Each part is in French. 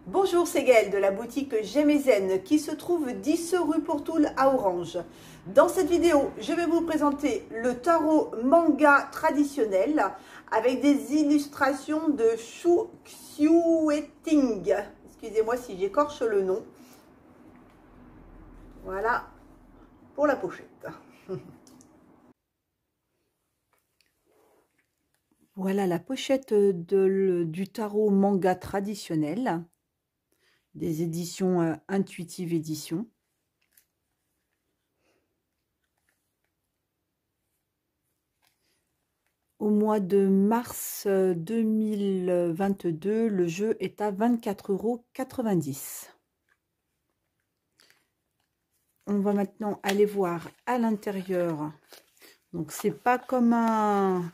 Bonjour, c'est Gaëlle de la boutique J'aime et Zen qui se trouve 10 rue Pourtoul à Orange. Dans cette vidéo, je vais vous présenter le tarot manga traditionnel avec des illustrations de Xu Xiueting. Excusez-moi si j'écorche le nom. Voilà pour la pochette. Voilà la pochette du tarot manga traditionnel des éditions Intuitive Édition. Au mois de mars 2022, le jeu est à 24,90 €. On va maintenant aller voir à l'intérieur. Donc, c'est pas comme un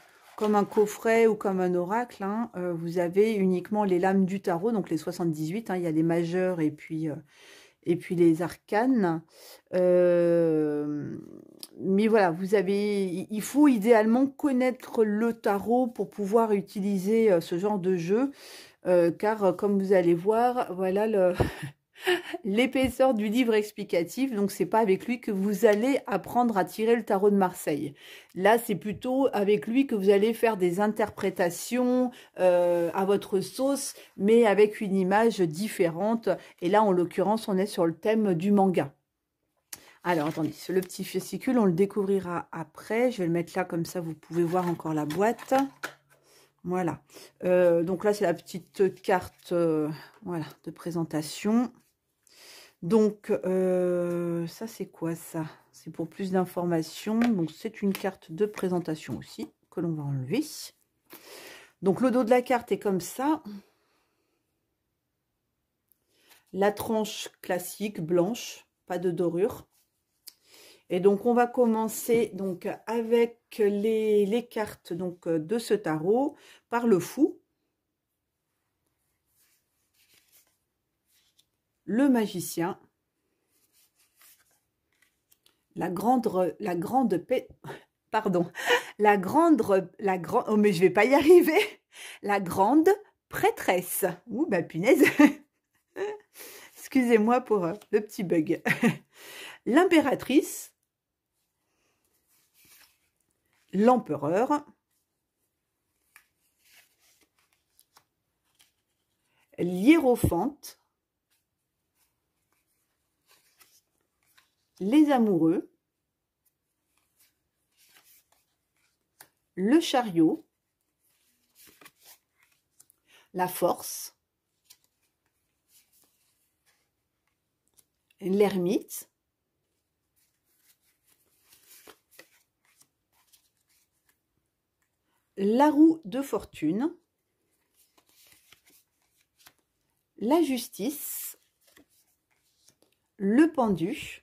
coffret ou comme un oracle. Hein. Vous avez uniquement les lames du tarot, donc les 78. Hein. Il y a les majeurs et puis les arcanes. Mais voilà, il faut idéalement connaître le tarot pour pouvoir utiliser ce genre de jeu, car comme vous allez voir, voilà l'épaisseur du livre explicatif. Donc c'est pas avec lui que vous allez apprendre à tirer le tarot de Marseille. Là, c'est plutôt avec lui que vous allez faire des interprétations à votre sauce, mais avec une image différente. Et là, en l'occurrence, on est sur le thème du manga. Alors, attendez, le petit fascicule, on le découvrira après. Je vais le mettre là, comme ça, vous pouvez voir encore la boîte. Voilà. Donc là, c'est la petite carte voilà, de présentation. Donc, ça, c'est quoi, ça? C'est pour plus d'informations. Donc, c'est une carte de présentation aussi, que l'on va enlever. Donc, le dos de la carte est comme ça. La tranche classique, blanche, pas de dorure. Et donc, on va commencer donc avec les cartes donc, de ce tarot par le fou, le magicien, la grande oh mais je vais pas y arriver, la grande prêtresse. Ouh, bah punaise. Excusez-moi pour le petit bug. L'impératrice, l'empereur, l'hiérophante, les amoureux, le chariot, la force, l'ermite, la roue de fortune, la justice, le pendu,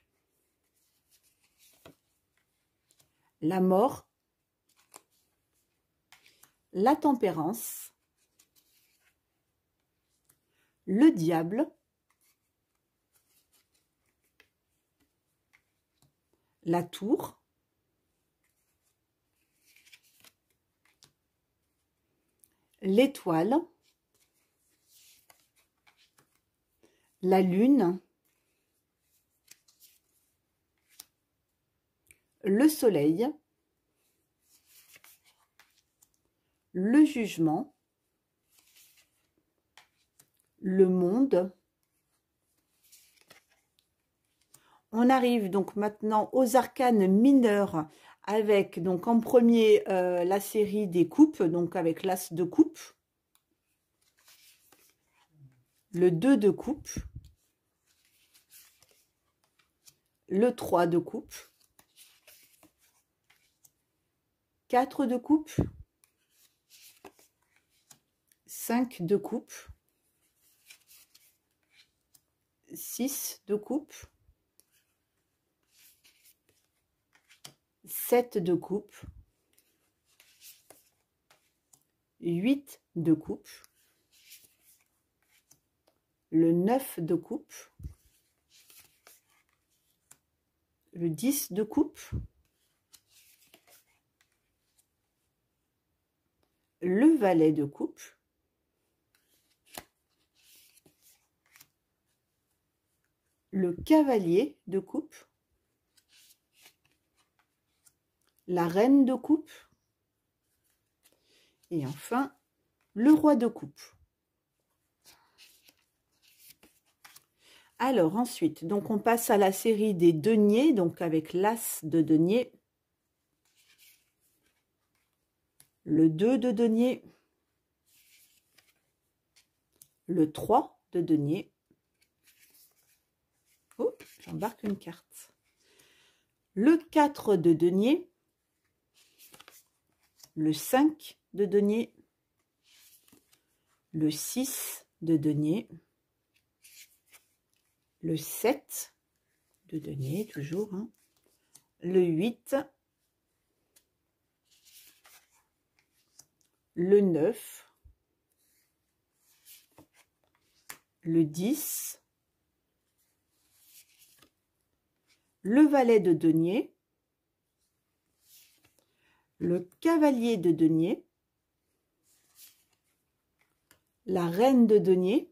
la mort, la tempérance, le diable, la tour, l'étoile, la lune, le soleil, le jugement, le monde. On arrive donc maintenant aux arcanes mineurs avec donc en premier la série des coupes, donc avec l'as de coupe, le 2 de coupe, le 3 de coupe, 4 de coupe, 5 de coupe, 6 de coupe, 7 de coupe, 8 de coupe, le 9 de coupe, le 10 de coupe, le valet de coupe, le cavalier de coupe, la reine de coupe et enfin le roi de coupe. Alors ensuite, donc on passe à la série des deniers, donc avec l'as de denier, le 2 de denier, le 3 de denier. Oh, j'embarque une carte. Le 4 de denier, le 5 de denier, le 6 de denier, le 7 de denier, toujours, hein, le 8, le 9, le 10, le valet de denier, le cavalier de denier, la reine de denier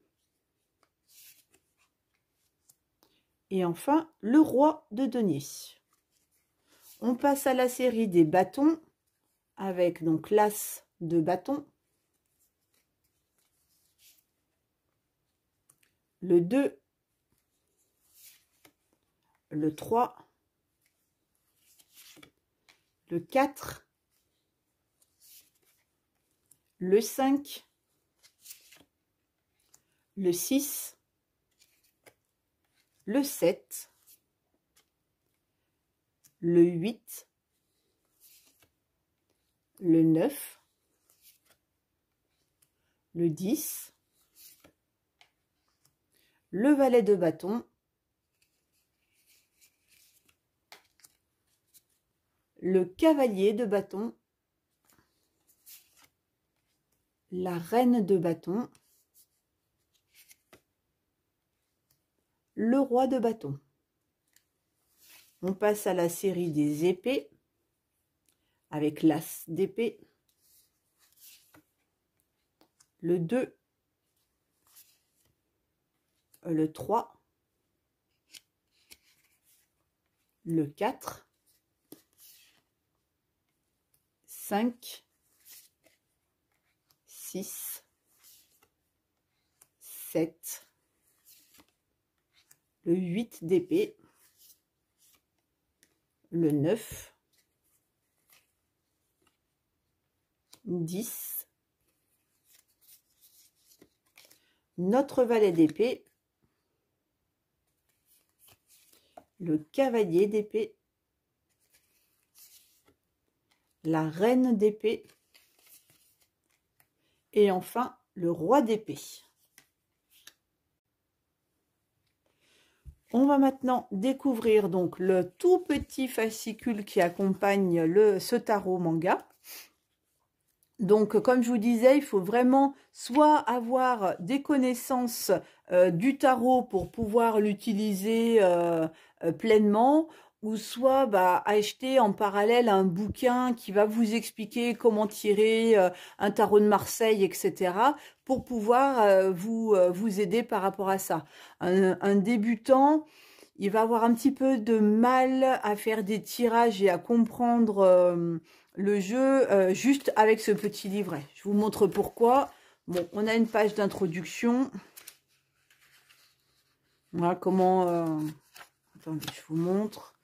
et enfin le roi de denier. On passe à la série des bâtons avec donc l'as de bâton, le 2, le 3, le 4, le 5, le 6, le 7, le 8, le 9, le 10, le valet de bâton, le cavalier de bâton, la reine de bâton, le roi de bâton. On passe à la série des épées avec l'as d'épée, le 2, le 3, le 4, 5, 6, 7, le 8 d'épée, le 9, 10, notre valet d'épée, le cavalier d'épée, la reine d'épée et enfin le roi d'épée. On va maintenant découvrir donc le tout petit fascicule qui accompagne ce tarot manga. Donc, comme je vous disais, il faut vraiment soit avoir des connaissances du tarot pour pouvoir l'utiliser pleinement, ou soit acheter en parallèle un bouquin qui va vous expliquer comment tirer un tarot de Marseille, etc., pour pouvoir vous aider par rapport à ça. Un débutant, il va avoir un petit peu de mal à faire des tirages et à comprendre le jeu juste avec ce petit livret. Je vous montre pourquoi. Bon, on a une page d'introduction. Voilà comment... attendez, je vous montre.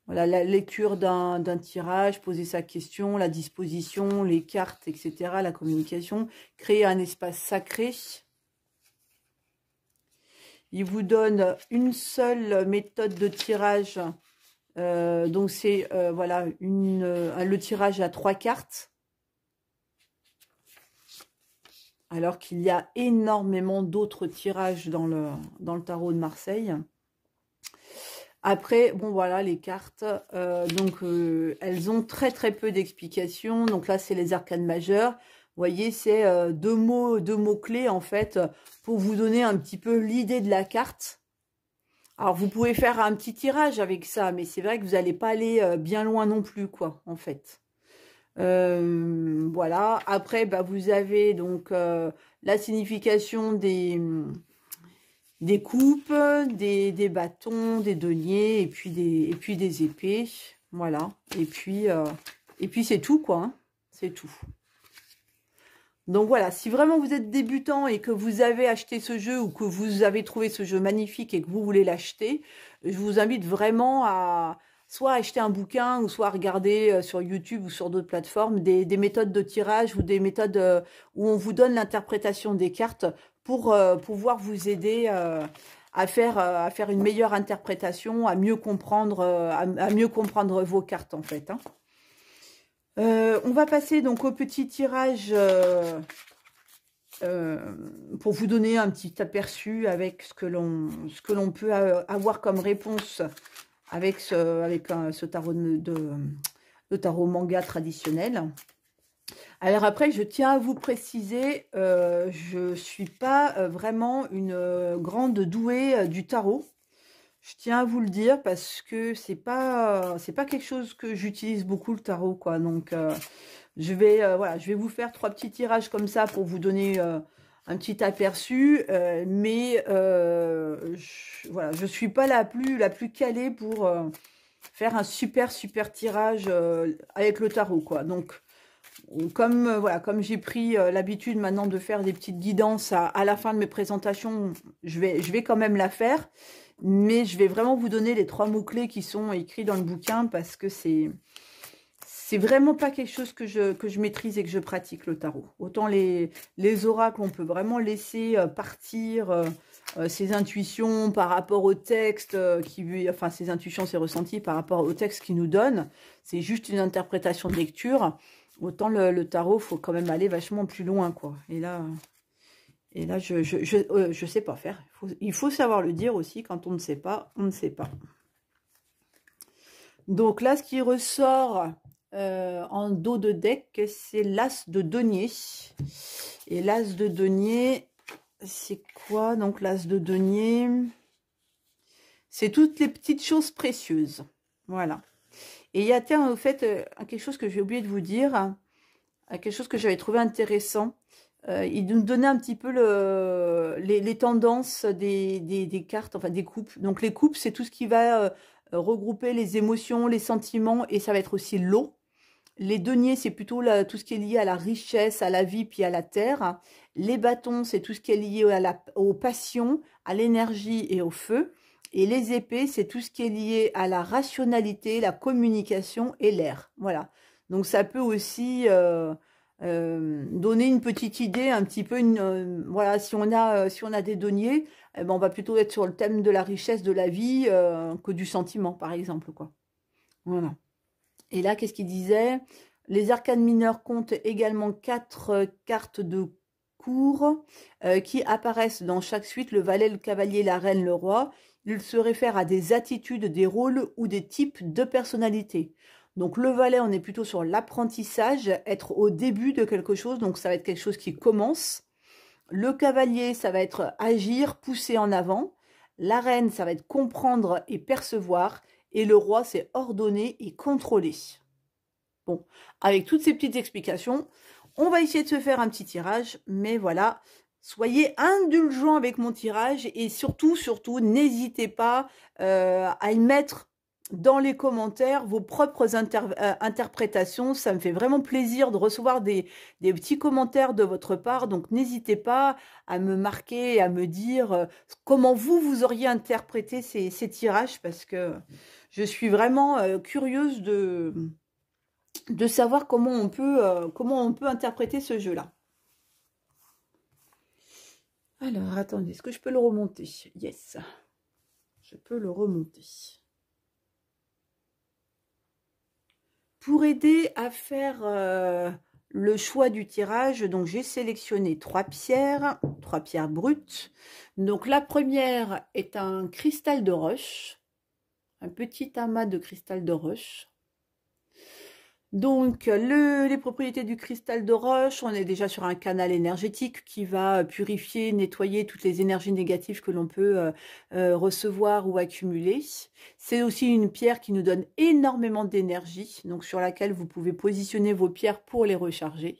Voilà, la lecture d'un tirage, poser sa question, la disposition, les cartes, etc., la communication, créer un espace sacré. Il vous donne une seule méthode de tirage. Donc c'est voilà le tirage à 3 cartes, alors qu'il y a énormément d'autres tirages dans le tarot de Marseille. Après, bon voilà, les cartes, elles ont très très peu d'explications. Donc là, c'est les arcanes majeures. Vous voyez, c'est deux mots clés en fait pour vous donner un petit peu l'idée de la carte. Alors, vous pouvez faire un petit tirage avec ça, mais c'est vrai que vous n'allez pas aller bien loin non plus, quoi, en fait. Voilà. Après, vous avez donc la signification des des coupes, des bâtons, des deniers, et puis des épées. Voilà. Et puis c'est tout, quoi. Hein. C'est tout. Donc voilà, si vraiment vous êtes débutant et que vous avez acheté ce jeu ou que vous avez trouvé ce jeu magnifique et que vous voulez l'acheter, je vous invite vraiment à soit acheter un bouquin ou soit à regarder sur YouTube ou sur d'autres plateformes des méthodes de tirage ou des méthodes où on vous donne l'interprétation des cartes pour pouvoir vous aider à faire une meilleure interprétation, à mieux comprendre vos cartes en fait. Hein. On va passer donc au petit tirage pour vous donner un petit aperçu avec ce que l'on peut avoir comme réponse avec ce tarot le tarot manga traditionnel. Alors après, je tiens à vous préciser, je suis pas vraiment une grande douée du tarot. Je tiens à vous le dire parce que c'est pas quelque chose que j'utilise beaucoup le tarot quoi. Donc voilà, je vais vous faire 3 petits tirages comme ça pour vous donner un petit aperçu. Voilà, je suis pas la plus calée pour faire un super tirage avec le tarot quoi. Donc voilà, comme j'ai pris l'habitude maintenant de faire des petites guidances à la fin de mes présentations, je vais quand même la faire. Mais je vais vraiment vous donner les 3 mots-clés qui sont écrits dans le bouquin parce que c'est vraiment pas quelque chose que je maîtrise et que je pratique, le tarot. Autant les oracles, on peut vraiment laisser partir ses intuitions par rapport au texte, enfin ses intuitions, ses ressentis par rapport au texte qu'il nous donne. C'est juste une interprétation de lecture. Autant le tarot, faut quand même aller vachement plus loin, quoi. Et là, je sais pas faire. Il faut savoir le dire aussi. Quand on ne sait pas, on ne sait pas. Donc là, ce qui ressort en dos de deck, c'est l'as de denier. Et l'as de denier, c'est quoi? Donc l'as de denier, c'est toutes les petites choses précieuses. Voilà. Et il y a, tiens, au fait, quelque chose que j'ai oublié de vous dire, quelque chose que j'avais trouvé intéressant. Il nous donnait un petit peu les tendances des cartes, enfin des coupes. Donc les coupes, c'est tout ce qui va regrouper les émotions, les sentiments, et ça va être aussi l'eau. Les deniers, c'est plutôt tout ce qui est lié à la richesse, à la vie, puis à la terre. Les bâtons, c'est tout ce qui est lié aux passions, à l'énergie et au feu. Et les épées, c'est tout ce qui est lié à la rationalité, la communication et l'air. Voilà. Donc ça peut aussi donner une petite idée, un petit peu voilà, si on a des deniers, eh ben on va plutôt être sur le thème de la richesse de la vie que du sentiment, par exemple, quoi. Voilà. Et là, qu'est-ce qu'il disait? Les arcanes mineures comptent également 4 cartes de cour qui apparaissent dans chaque suite: le valet, le cavalier, la reine, le roi. Ils se réfèrent à des attitudes, des rôles ou des types de personnalités. Donc le valet, on est plutôt sur l'apprentissage, être au début de quelque chose, donc ça va être quelque chose qui commence. Le cavalier, ça va être agir, pousser en avant. La reine, ça va être comprendre et percevoir. Et le roi, c'est ordonner et contrôler. Bon, avec toutes ces petites explications, on va essayer de se faire un petit tirage, mais voilà, soyez indulgents avec mon tirage et surtout, n'hésitez pas à y mettre dans les commentaires vos propres interprétations. Ça me fait vraiment plaisir de recevoir des petits commentaires de votre part, donc n'hésitez pas à me marquer, à me dire comment vous auriez interprété ces tirages, parce que je suis vraiment curieuse de savoir comment on peut interpréter ce jeu-là. Alors, attendez, est-ce que je peux le remonter? Yes, je peux le remonter. Pour aider à faire le choix du tirage, donc j'ai sélectionné 3 pierres brutes. Donc la première est un cristal de roche, un petit amas de cristal de roche. Donc, les propriétés du cristal de roche, on est déjà sur un canal énergétique qui va purifier, nettoyer toutes les énergies négatives que l'on peut recevoir ou accumuler. C'est aussi une pierre qui nous donne énormément d'énergie, donc sur laquelle vous pouvez positionner vos pierres pour les recharger.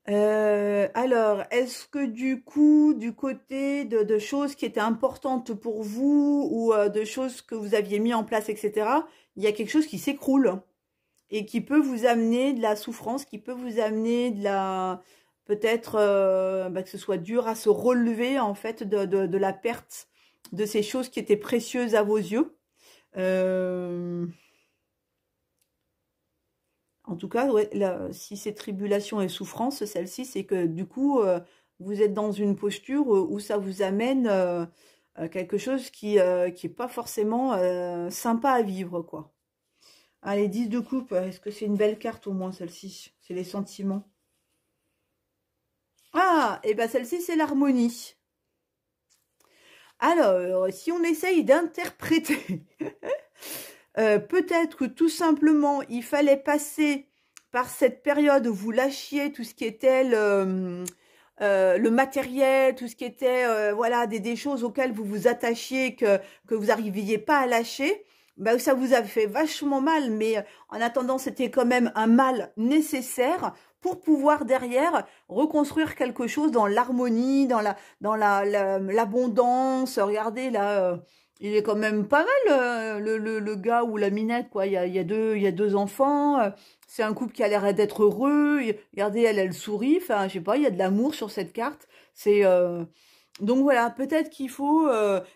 Alors, est-ce que du coup, du côté de choses qui étaient importantes pour vous ou de choses que vous aviez mis en place, etc., il y a quelque chose qui s'écroule et qui peut vous amener de la souffrance, qui peut vous amener de la... Peut-être que ce soit dur à se relever, en fait, de la perte de ces choses qui étaient précieuses à vos yeux. Euh, En tout cas, ouais, si c'est tribulation et souffrance, celle-ci, c'est que du coup, vous êtes dans une posture où ça vous amène quelque chose qui est pas forcément sympa à vivre, quoi. Allez, 10 de coupe, est-ce que c'est une belle carte au moins, celle-ci? C'est les sentiments. Ah, et ben celle-ci, c'est l'harmonie. Alors, si on essaye d'interpréter... peut-être que tout simplement, il fallait passer par cette période où vous lâchiez tout ce qui était le matériel, tout ce qui était voilà des choses auxquelles vous vous attachiez que vous n'arriviez pas à lâcher. Ben, ça vous a fait vachement mal, mais en attendant, c'était quand même un mal nécessaire pour pouvoir derrière reconstruire quelque chose dans l'harmonie, l'abondance. Regardez là. Il est quand même pas mal, le gars ou la minette, quoi. Il y a deux enfants. C'est un couple qui a l'air d'être heureux. Regardez, elle sourit. Enfin, je sais pas, il y a de l'amour sur cette carte. C'est donc voilà, peut-être qu'il faut.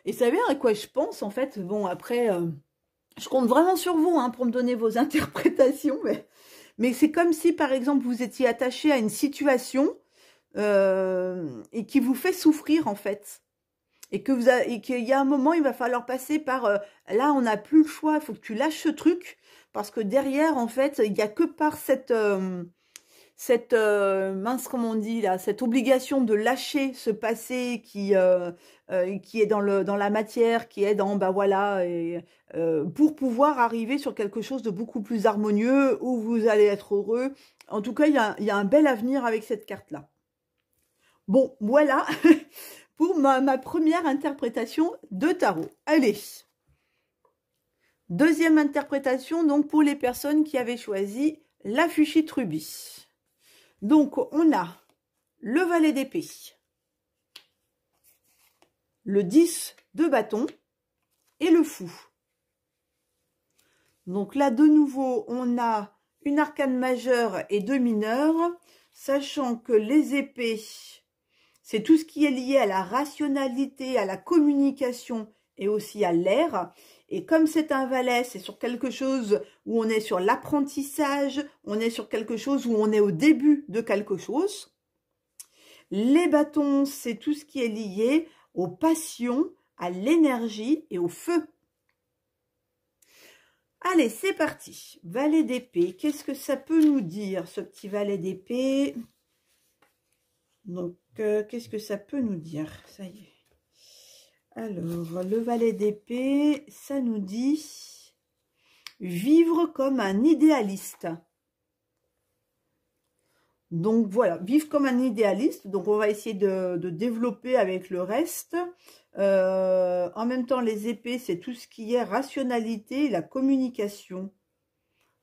Et ça vient à quoi je pense, en fait. Bon, après, je compte vraiment sur vous hein, pour me donner vos interprétations. Mais c'est comme si, par exemple, vous étiez attaché à une situation et qui vous fait souffrir, en fait. Et qu'il y a un moment, il va falloir passer par là, on n'a plus le choix, il faut que tu lâches ce truc, parce que derrière, en fait, il n'y a que par cette mince, comment on dit là, cette obligation de lâcher ce passé qui est dans la matière, qui est dans, bah voilà, pour pouvoir arriver sur quelque chose de beaucoup plus harmonieux, où vous allez être heureux. En tout cas, il y a un bel avenir avec cette carte-là. Bon, voilà pour ma première interprétation de tarot. Allez, deuxième interprétation, donc pour les personnes qui avaient choisi la Fuchsite Rubis. Donc, on a le valet d'épée, le 10 de bâton et le fou. Donc là, de nouveau, on a une arcane majeure et deux mineures, sachant que les épées... C'est tout ce qui est lié à la rationalité, à la communication et aussi à l'air. Et comme c'est un valet, c'est sur quelque chose où on est sur l'apprentissage, on est sur quelque chose où on est au début de quelque chose. Les bâtons, c'est tout ce qui est lié aux passions, à l'énergie et au feu. Allez, c'est parti. Valet d'épée, qu'est-ce que ça peut nous dire, ce petit valet d'épée? Donc, qu'est-ce que ça peut nous dire? Ça y est. Alors, le valet d'épée, ça nous dit vivre comme un idéaliste. Donc, voilà, vivre comme un idéaliste. Donc, on va essayer de développer avec le reste. En même temps, les épées, c'est tout ce qui est rationalité et la communication.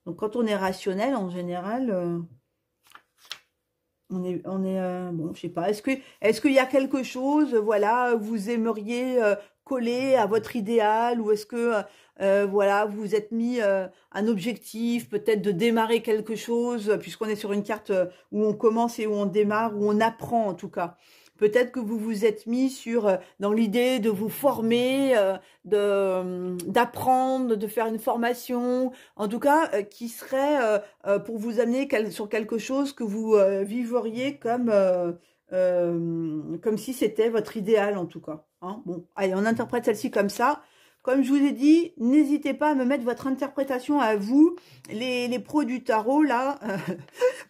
Donc, quand on est rationnel, en général... bon, je sais pas, est-ce qu'il y a quelque chose, voilà, vous aimeriez coller à votre idéal, ou est-ce que, voilà, vous vous êtes mis un objectif, peut-être de démarrer quelque chose, puisqu'on est sur une carte où on commence et où on démarre, où on apprend en tout cas. Peut-être que vous vous êtes mis dans l'idée de vous former, d'apprendre, de faire une formation, en tout cas, qui serait pour vous amener sur quelque chose que vous vivriez comme si c'était votre idéal, en tout cas. Hein. Bon, allez, on interprète celle-ci comme ça. Comme je vous ai dit, n'hésitez pas à me mettre votre interprétation à vous, les pros du tarot, là.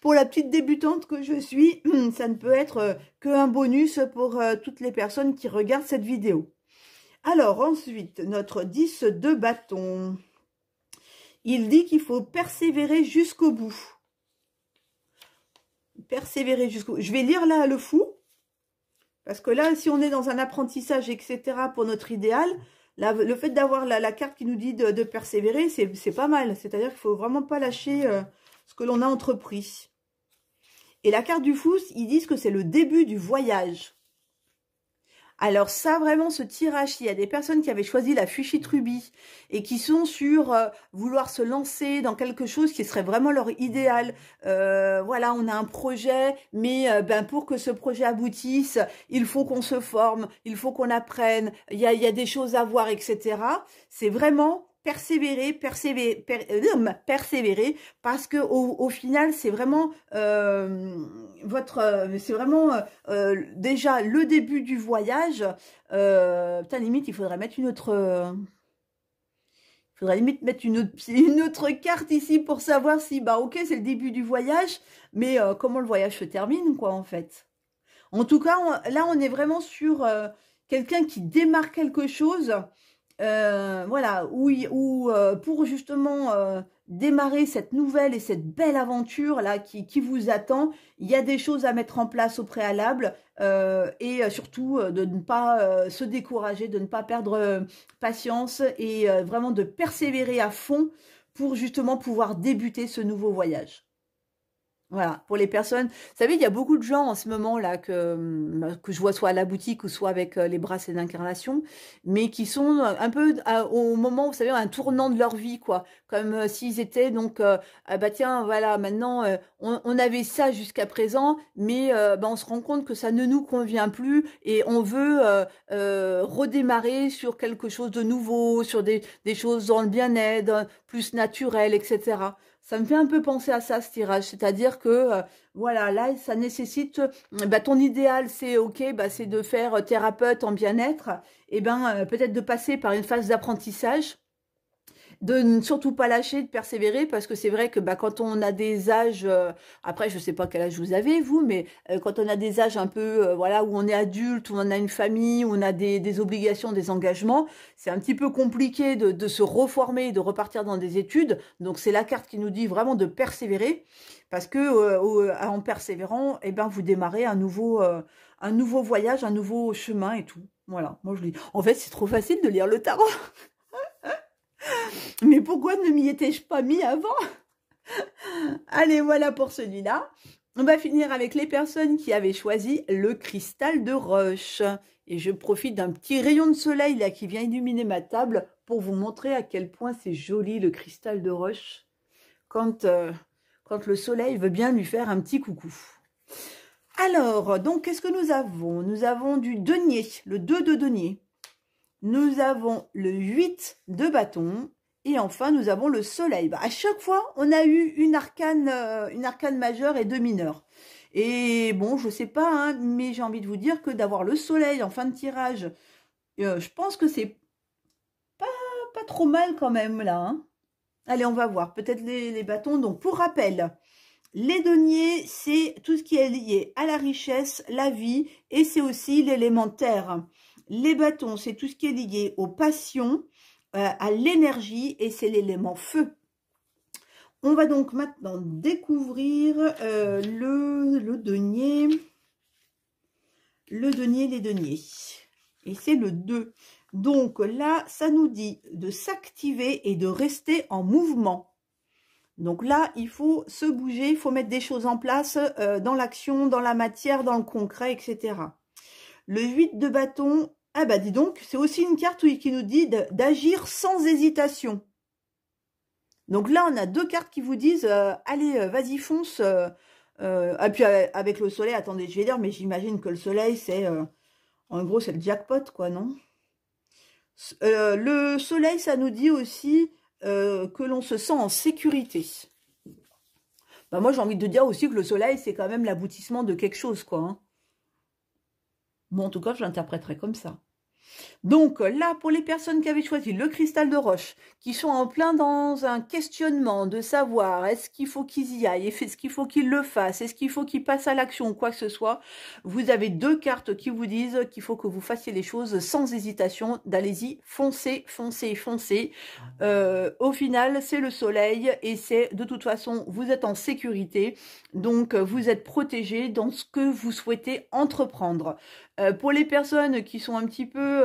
Pour la petite débutante que je suis, ça ne peut être qu'un bonus pour toutes les personnes qui regardent cette vidéo. Alors, ensuite, notre 10 de bâton. Il dit qu'il faut persévérer jusqu'au bout. Persévérer jusqu'au bout. Je vais lire là le fou. Parce que là, si on est dans un apprentissage, etc., pour notre idéal, là, le fait d'avoir la carte qui nous dit de persévérer, c'est pas mal. C'est-à-dire qu'il ne faut vraiment pas lâcher ce que l'on a entrepris. Et la carte du fou, ils disent que c'est le début du voyage. Alors ça, vraiment, ce tirage, s'il y a des personnes qui avaient choisi la Fuchsia Ruby et qui sont sur vouloir se lancer dans quelque chose qui serait vraiment leur idéal, voilà, on a un projet, mais ben, pour que ce projet aboutisse, il faut qu'on se forme, il faut qu'on apprenne, il y a des choses à voir, etc. C'est vraiment persévérer, parce que au final, c'est vraiment c'est vraiment déjà le début du voyage. Putain, limite, il faudrait mettre une autre. Il faudrait limite mettre une autre carte ici pour savoir si, bah ok, c'est le début du voyage, mais comment le voyage se termine, quoi, en fait. En tout cas, là, on est vraiment sur quelqu'un qui démarre quelque chose, voilà, pour justement démarrer cette nouvelle et cette belle aventure là qui vous attend. Il y a des choses à mettre en place au préalable et surtout de ne pas se décourager, de ne pas perdre patience et vraiment de persévérer à fond pour justement pouvoir débuter ce nouveau voyage. Voilà, pour les personnes, vous savez, il y a beaucoup de gens en ce moment-là que je vois soit à la boutique ou soit avec les bracelets d'incarnation, mais qui sont un peu au moment, vous savez, un tournant de leur vie, quoi. Comme s'ils étaient donc, ah bah tiens, voilà, maintenant, on avait ça jusqu'à présent, mais bah, on se rend compte que ça ne nous convient plus et on veut redémarrer sur quelque chose de nouveau, sur des choses dans le bien-être, plus naturel, etc. Ça me fait un peu penser à ça, ce tirage. C'est-à-dire que, voilà, là, ça nécessite... bah, ton idéal, c'est, ok, bah, c'est de faire thérapeute en bien-être. Et ben, peut-être de passer par une phase d'apprentissage, de ne surtout pas lâcher, de persévérer, parce que c'est vrai que bah, quand on a des âges, après je sais pas quel âge vous avez vous, mais quand on a des âges un peu, voilà, où on est adulte, où on a une famille, où on a des obligations, des engagements, c'est un petit peu compliqué de se reformer, de repartir dans des études. Donc c'est la carte qui nous dit vraiment de persévérer, parce que en persévérant, eh ben vous démarrez un nouveau voyage, un nouveau chemin et tout. Voilà, moi je dis. En fait, c'est trop facile de lire le tarot. Mais pourquoi ne m'y étais-je pas mis avant? Allez, voilà pour celui-là. On va finir avec les personnes qui avaient choisi le cristal de roche. Et je profite d'un petit rayon de soleil là qui vient illuminer ma table pour vous montrer à quel point c'est joli le cristal de roche quand le soleil veut bien lui faire un petit coucou. Alors, donc, qu'est-ce que nous avons? Nous avons du denier, le 2 de denier. Nous avons le 8 de bâton. Et enfin, nous avons le soleil. Bah, à chaque fois, on a eu une arcane majeure et deux mineures. Et bon, je sais pas, hein, mais j'ai envie de vous dire que d'avoir le soleil en fin de tirage, je pense que c'est pas trop mal quand même, là. Hein. Allez, on va voir. Peut-être les bâtons. Donc, pour rappel, les deniers, c'est tout ce qui est lié à la richesse, la vie, et c'est aussi l'élément terre. Les bâtons, c'est tout ce qui est lié aux passions, à l'énergie, et c'est l'élément feu. On va donc maintenant découvrir le denier. Le denier, les deniers. Et c'est le 2. Donc là, ça nous dit de s'activer et de rester en mouvement. Donc là, il faut se bouger, il faut mettre des choses en place dans l'action, dans la matière, dans le concret, etc. Le 8 de bâton, ah bah dis donc, c'est aussi une carte qui nous dit d'agir sans hésitation. Donc là, on a deux cartes qui vous disent, allez, vas-y, fonce. Et puis avec le soleil, attendez, je vais dire, mais j'imagine que le soleil, c'est, en gros, c'est le jackpot, quoi, non? Le soleil, ça nous dit aussi que l'on se sent en sécurité. Bah, moi, j'ai envie de dire aussi que le soleil, c'est quand même l'aboutissement de quelque chose, quoi. Hein. Bon, en tout cas, je l'interpréterai comme ça. Donc là, pour les personnes qui avaient choisi le cristal de roche, qui sont en plein dans un questionnement de savoir est-ce qu'il faut qu'ils y aillent, est-ce qu'il faut qu'ils le fassent, est-ce qu'il faut qu'ils passent à l'action ou quoi que ce soit, vous avez deux cartes qui vous disent qu'il faut que vous fassiez les choses sans hésitation, d'allez-y, foncez, foncez, foncez. Au final, c'est le soleil et c'est de toute façon, vous êtes en sécurité, donc vous êtes protégé dans ce que vous souhaitez entreprendre. Pour les personnes qui sont un petit peu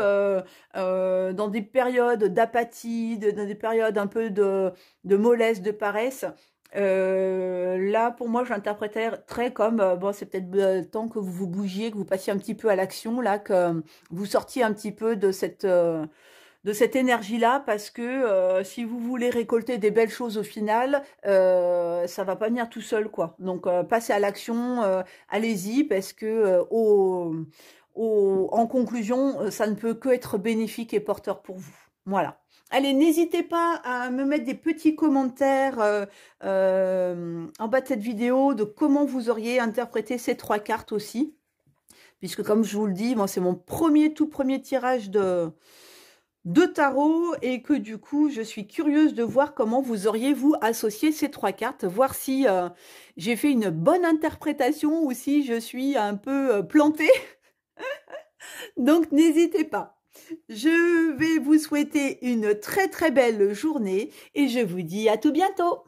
dans des périodes d'apathie, dans des périodes un peu de mollesse, de paresse, Là, pour moi, j'interpréterais comme, bon, c'est peut-être temps que vous vous bougiez, que vous passiez un petit peu à l'action, là, que vous sortiez un petit peu de cette énergie-là, parce que si vous voulez récolter des belles choses au final, ça va pas venir tout seul, quoi. Donc, passez à l'action, allez-y, parce que en conclusion, ça ne peut que être bénéfique et porteur pour vous. Voilà. Allez, n'hésitez pas à me mettre des petits commentaires en bas de cette vidéo de comment vous auriez interprété ces 3 cartes aussi. Puisque comme je vous le dis, moi c'est mon tout premier tirage de tarot et que du coup je suis curieuse de voir comment vous auriez vous associé ces 3 cartes, voir si j'ai fait une bonne interprétation ou si je suis un peu plantée. Donc n'hésitez pas. Je vais vous souhaiter une très très belle journée et je vous dis à tout bientôt.